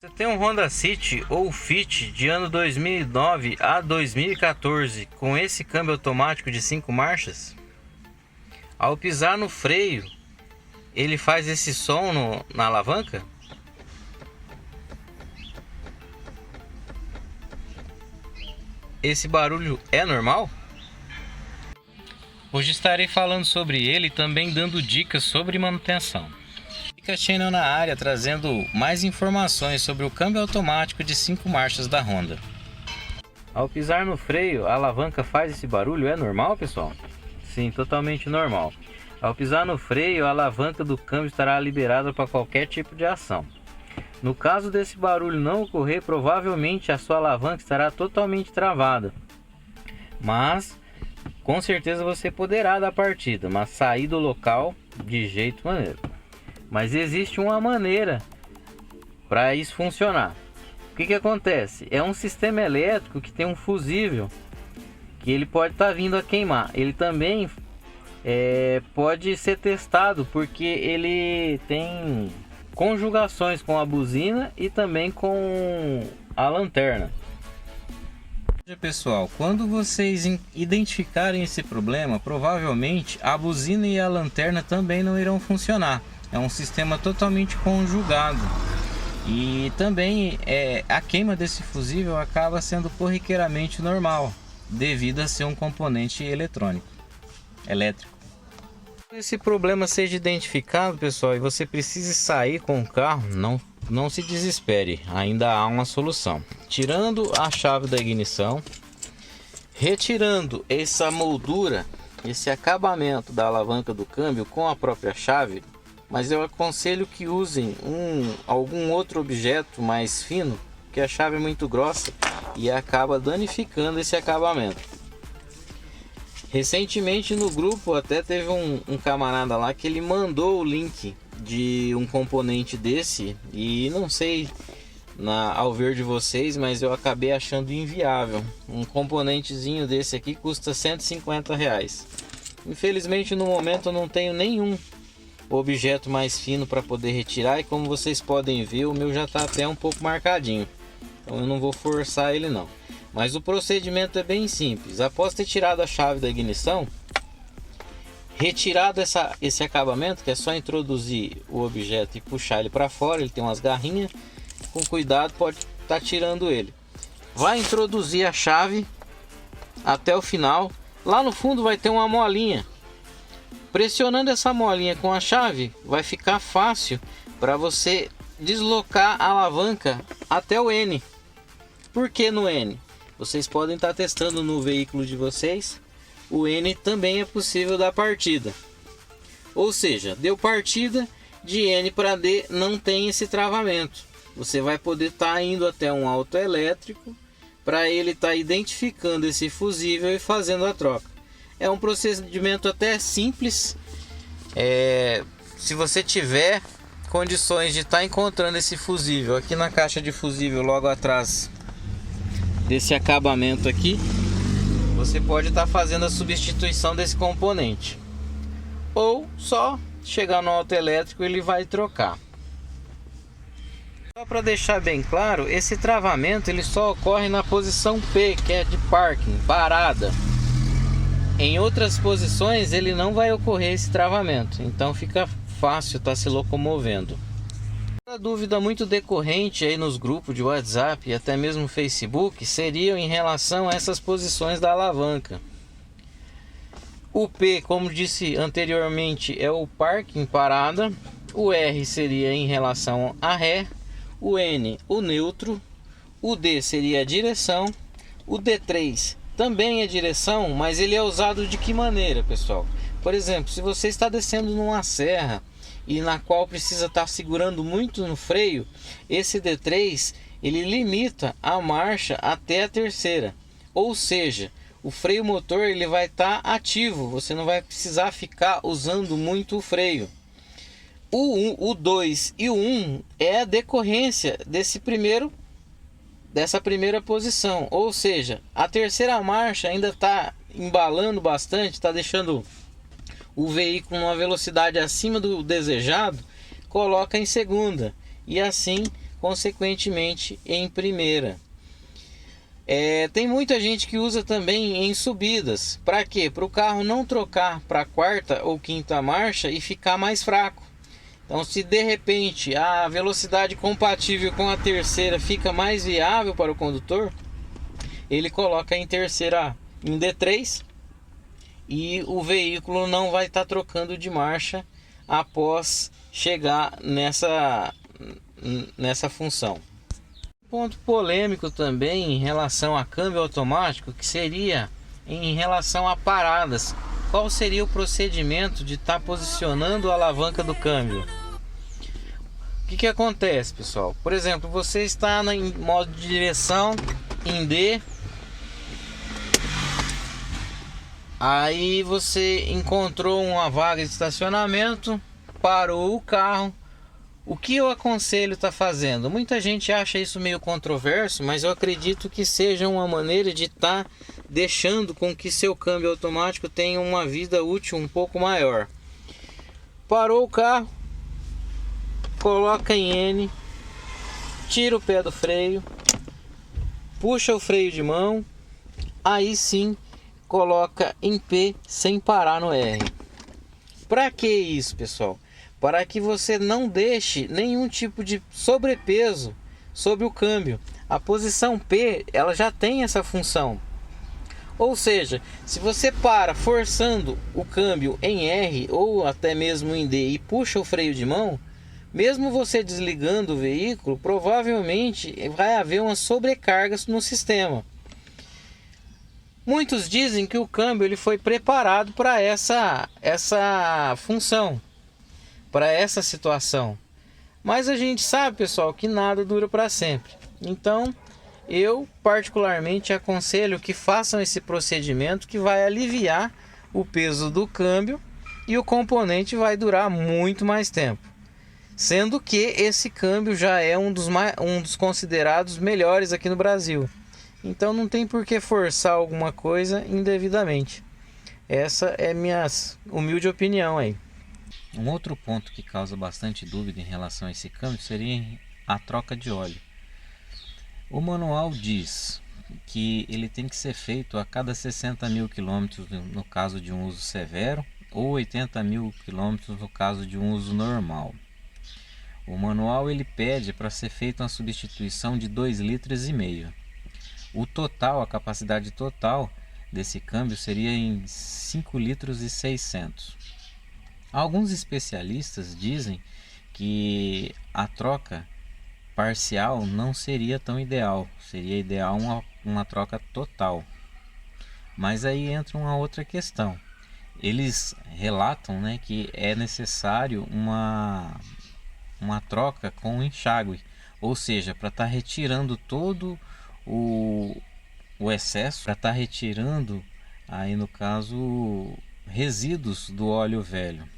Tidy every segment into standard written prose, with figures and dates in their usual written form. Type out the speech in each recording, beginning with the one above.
Você tem um Honda City ou Fit de ano 2009 a 2014 com esse câmbio automático de 5 marchas? Ao pisar no freio, ele faz esse som na alavanca? Esse barulho é normal? Hoje estarei falando sobre ele e também dando dicas sobre manutenção. Dica Channel na área, trazendo mais informações sobre o câmbio automático de 5 marchas da Honda. Ao pisar no freio, a alavanca faz esse barulho, é normal, pessoal? Sim, totalmente normal. Ao pisar no freio, a alavanca do câmbio estará liberada para qualquer tipo de ação. No caso desse barulho não ocorrer, provavelmente a sua alavanca estará totalmente travada. Mas, com certeza você poderá dar partida, mas sair do local de jeito maneiro. Mas existe uma maneira para isso funcionar. O que acontece? É um sistema elétrico que tem um fusível que ele pode estar vindo a queimar. Ele também pode ser testado porque ele tem conjugações com a buzina e também com a lanterna. Pessoal, quando vocês identificarem esse problema, provavelmente a buzina e a lanterna também não irão funcionar. É um sistema totalmente conjugado. E também a queima desse fusível acaba sendo corriqueiramente normal, devido a ser um componente elétrico. Esse problema seja identificado, pessoal, e você precise sair com o carro, não se desespere, ainda há uma solução. Tirando a chave da ignição, retirando essa moldura, esse acabamento da alavanca do câmbio com a própria chave, mas eu aconselho que usem algum outro objeto mais fino, porque a chave é muito grossa e acaba danificando esse acabamento. Recentemente no grupo até teve um camarada lá que ele mandou o link de um componente desse e não sei ao ver de vocês, mas eu acabei achando inviável. Um componentezinho desse aqui custa R$150. Infelizmente no momento eu não tenho nenhum objeto mais fino para poder retirar, e como vocês podem ver, o meu já está até um pouco marcadinho, então eu não vou forçar ele não. Mas o procedimento é bem simples. Após ter tirado a chave da ignição, retirado esse acabamento, que é só introduzir o objeto e puxar ele para fora, ele tem umas garrinhas, com cuidado pode estar tirando ele. Vai introduzir a chave até o final, lá no fundo vai ter uma molinha. Pressionando essa molinha com a chave, vai ficar fácil para você deslocar a alavanca até o N. Por que no N? Vocês podem estar testando no veículo de vocês. O N também é possível dar partida. Ou seja, deu partida, de N para D não tem esse travamento. Você vai poder estar indo até um autoelétrico para ele estar identificando esse fusível e fazendo a troca. É um procedimento até simples. Se você tiver condições de estar encontrando esse fusível aqui na caixa de fusível, logo atrás desse acabamento aqui, você pode estar fazendo a substituição desse componente, ou só chegar no autoelétrico e ele vai trocar. Só para deixar bem claro, esse travamento ele só ocorre na posição P, que é de parking, parada. Em outras posições ele não vai ocorrer esse travamento, então fica fácil estar se locomovendo. Uma dúvida muito decorrente aí nos grupos de WhatsApp e até mesmo Facebook seria em relação a essas posições da alavanca. O P, como disse anteriormente, é o parking, parada. O R seria em relação a ré. O N, o neutro. O D seria a direção. O D3 também é direção, mas ele é usado de que maneira, pessoal? Por exemplo, se você está descendo numa serra e na qual precisa estar segurando muito no freio, esse D3 ele limita a marcha até a terceira. Ou seja, o freio motor ele vai estar ativo, você não vai precisar ficar usando muito o freio. O 2 e o 1 é a decorrência dessa primeira posição, ou seja, a terceira marcha ainda está embalando bastante, está deixando o veículo numa velocidade acima do desejado, coloca em segunda e assim consequentemente em primeira. Tem muita gente que usa também em subidas. Para quê? Para o carro não trocar para a quarta ou quinta marcha e ficar mais fraco. Então, se de repente a velocidade compatível com a terceira fica mais viável para o condutor, ele coloca em terceira, em D3, e o veículo não vai estar trocando de marcha após chegar nessa função. Ponto polêmico também em relação a câmbio automático, que seria em relação a paradas. Qual seria o procedimento de estar posicionando a alavanca do câmbio? O que acontece, pessoal? Por exemplo, você está em modo de direção em D, aí você encontrou uma vaga de estacionamento, parou o carro. O que eu aconselho estar fazendo? Muita gente acha isso meio controverso, mas eu acredito que seja uma maneira de estar deixando com que seu câmbio automático tenha uma vida útil um pouco maior. Parou o carro, coloca em N, tira o pé do freio, puxa o freio de mão, aí sim coloca em P sem parar no R. Para que isso, pessoal? Para que você não deixe nenhum tipo de sobrepeso sobre o câmbio. A posição P, ela já tem essa função. Ou seja, se você para forçando o câmbio em R ou até mesmo em D e puxa o freio de mão, mesmo você desligando o veículo, provavelmente vai haver uma sobrecarga no sistema. Muitos dizem que o câmbio ele foi preparado para essa função, para essa situação. Mas a gente sabe, pessoal, que nada dura para sempre. Então, eu particularmente aconselho que façam esse procedimento, que vai aliviar o peso do câmbio e o componente vai durar muito mais tempo. Sendo que esse câmbio já é um dos considerados melhores aqui no Brasil. Então não tem por que forçar alguma coisa indevidamente. Essa é minha humilde opinião aí. Um outro ponto que causa bastante dúvida em relação a esse câmbio seria a troca de óleo. O manual diz que ele tem que ser feito a cada 60 mil quilômetros no caso de um uso severo ou 80 mil quilômetros no caso de um uso normal. O manual ele pede para ser feita uma substituição de 2,5 litros. O total, a capacidade total desse câmbio seria em 5,6 litros. Alguns especialistas dizem que a troca parcial não seria tão ideal, seria ideal uma troca total. Mas aí entra uma outra questão. Eles relatam, né, que é necessário uma troca com enxágue, ou seja, para estar retirando todo o excesso, para estar retirando aí no caso resíduos do óleo velho.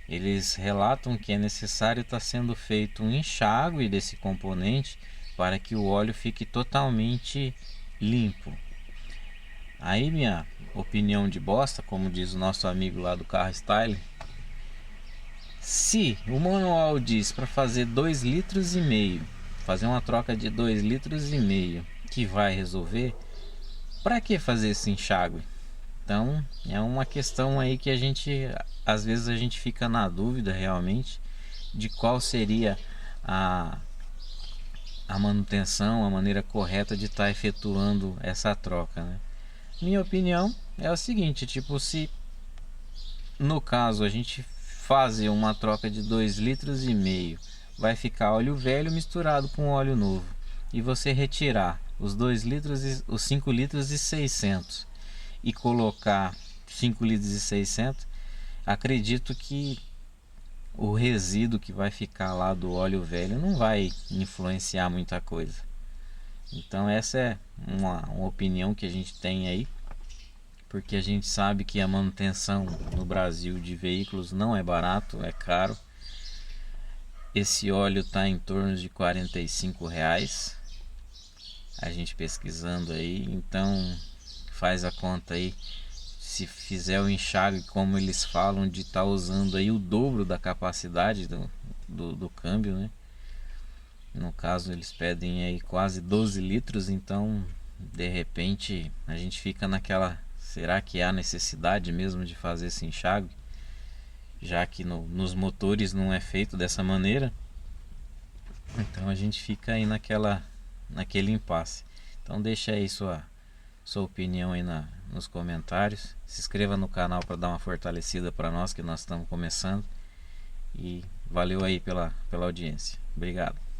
Eles relatam que é necessário estar sendo feito um enxágue desse componente para que o óleo fique totalmente limpo. Aí minha opinião de bosta, como diz o nosso amigo lá do Carro Style, se o manual diz para fazer 2,5 litros, fazer uma troca de 2,5 litros que vai resolver, para que fazer esse enxágue? Então é uma questão aí que às vezes a gente fica na dúvida realmente de qual seria a manutenção, a maneira correta de estar efetuando essa troca, né? Minha opinião é o seguinte, tipo, se no caso a gente fazer uma troca de 2,5 litros, vai ficar óleo velho misturado com óleo novo, e você retirar os 2 litros, os 5,6 litros e colocar 5,6 litros, acredito que o resíduo que vai ficar lá do óleo velho não vai influenciar muita coisa. Então essa é uma opinião que a gente tem aí, porque a gente sabe que a manutenção no Brasil de veículos não é barato, é caro. Esse óleo está em torno de R$45, a gente pesquisando aí, então faz a conta aí. Se fizer o enxágue como eles falam, de estar usando aí o dobro da capacidade do câmbio, né? No caso eles pedem aí quase 12 litros, então de repente a gente fica naquela, será que há necessidade mesmo de fazer esse enxágue? Já que nos motores não é feito dessa maneira, então a gente fica aí naquele impasse. Então deixa aí sua opinião aí nos comentários. Se inscreva no canal para dar uma fortalecida para nós, que nós estamos começando. E valeu aí pela audiência. Obrigado.